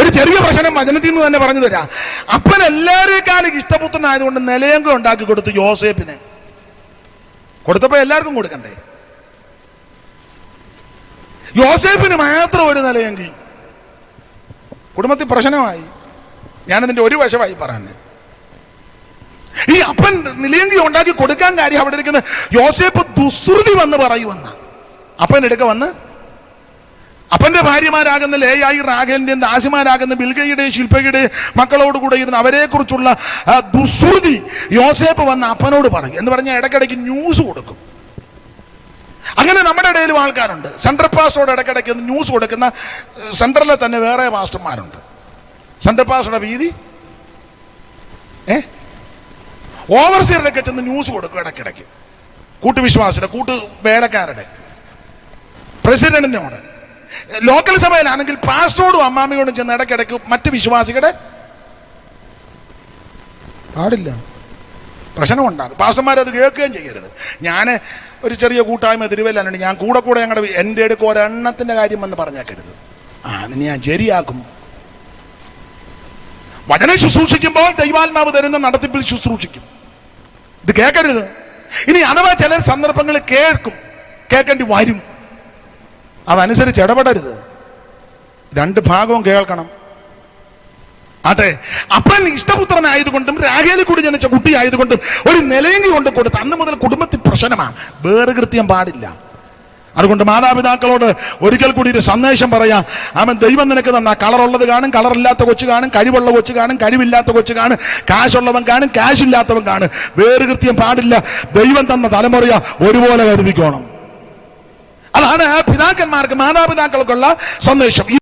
ഒരു ചെറിയ പ്രശ്നം വചനത്തിൽ നിന്ന് തന്നെ പറഞ്ഞു തരാം. അപ്പൻ എല്ലാവരേക്കാളും ഇഷ്ടപുത്രനായതുകൊണ്ട് നിലയങ്ക ഉണ്ടാക്കി കൊടുത്തു യോസേപ്പിന്. കൊടുത്തപ്പോ എല്ലാവർക്കും കൊടുക്കണ്ടേ? യോസേപ്പിന് മാത്രം ഒരു നിലയെങ്കിൽ കുടുംബത്തിൽ പ്രശ്നമായി. ഞാനതിന്റെ ഒരു വശമായി പറയുന്നത്. ഈ അപ്പൻ നിലയെങ്കി ഉണ്ടാക്കി കൊടുക്കാൻ കാര്യം അവിടെ ഇരിക്കുന്ന യോസേപ്പ് ദുശ്രുതി വന്ന് പറയുമെന്ന. അപ്പൻ എടുക്ക വന്ന് അപ്പന്റെ ഭാര്യമാരാകുന്ന ലേയായി റാഖേലിന്റെ ദാസിമാരാകുന്ന ബിൽഗയുടെ ശില്പയുടെ മക്കളോടുകൂടെ ഇരുന്ന് അവരെ കുറിച്ചുള്ള ദുശ്രുതി യോസേപ്പ് വന്ന് അപ്പനോട് പറയും എന്ന് പറഞ്ഞാൽ ഇടയ്ക്കിടയ്ക്ക് ന്യൂസ് കൊടുക്കും. അങ്ങനെ നമ്മുടെ ഇടയിലും ആൾക്കാരുണ്ട്. സെൻട്രൽ പാസ്റ്ററോട് ഇടയ്ക്കിടയ്ക്ക് ന്യൂസ് കൊടുക്കുന്ന സെൻട്രലിലെ തന്നെ വേറെ പാസ്റ്റർമാരുണ്ട്. സെൻട്രൽ പാസ്റ്ററുടെ വീതി ഓവർസിയറിലൊക്കെ ചെന്ന് ന്യൂസ് കൊടുക്കും ഇടയ്ക്കിടയ്ക്ക്. കൂട്ടുവിശ്വാസിയുടെ വേലക്കാരുടെ പ്രസിഡന്റിനോട്. ലോക്കൽ സഭയിലാണെങ്കിൽ പാസ്റ്ററോടും അമ്മാമിയോടും ചെന്ന് ഇടയ്ക്കിടയ്ക്ക് മറ്റ് വിശ്വാസികളുടെ പാടില്ല, പ്രശ്നമുണ്ടാകും. പാസ്റ്റർമാരത് കേൾക്കുകയും ചെയ്യരുത്. ഞാൻ ഒരു ചെറിയ കൂട്ടായ്മ തിരുവല്ലാണ്. ഞാൻ കൂടെ ഞങ്ങളുടെ എൻ്റെ അടുക്ക് ഒരെണ്ണത്തിന്റെ കാര്യം വന്ന് പറഞ്ഞേക്കരുത്. അതിന് ഞാൻ ശരിയാക്കും. വചനം ശുശ്രൂഷിക്കുമ്പോൾ ദൈവാത്മാവ് തരുന്ന നടത്തിപ്പിൽ ശുശ്രൂഷിക്കും. ഇത് കേൾക്കരുത്. ഇനി അഥവാ ചില സന്ദർഭങ്ങളിൽ കേൾക്കേണ്ടി വരും, അതനുസരിച്ച് ഇടപെടരുത്. രണ്ട് ഭാഗവും കേൾക്കണം. അതെ, അപ്പൻ ഇഷ്ടപുത്രനായതുകൊണ്ടും രാഹേലിൽ കൂടി ജനിച്ച കുട്ടിയായതുകൊണ്ടും ഒരു നിലയെങ്കി കൊണ്ട് കൊടുത്ത് അന്ന് മുതൽ കുടുംബത്തിൽ പ്രശ്നമാണ്. വേറുകൃത്യം പാടില്ല. അതുകൊണ്ട് മാതാപിതാക്കളോട് ഒരിക്കൽ കൂടി ഒരു സന്ദേശം പറയാം. അവൻ ദൈവം നിനക്ക് തന്ന കളറുള്ളത് കാണും, കളറില്ലാത്ത കൊച്ചു കാണും, കഴിവുള്ള കൊച്ചു കാണും, കഴിവില്ലാത്ത കൊച്ചു കാണും, കാശുള്ളവൻ കാണും, കാശില്ലാത്തവൻ കാണും. വേറുകൃത്യം പാടില്ല. ദൈവം തന്ന തലമുറ ഒരുപോലെ കരുതിക്കോണം. അതാണ് പിതാക്കന്മാർക്ക് മാതാപിതാക്കൾക്കുള്ള സന്ദേശം.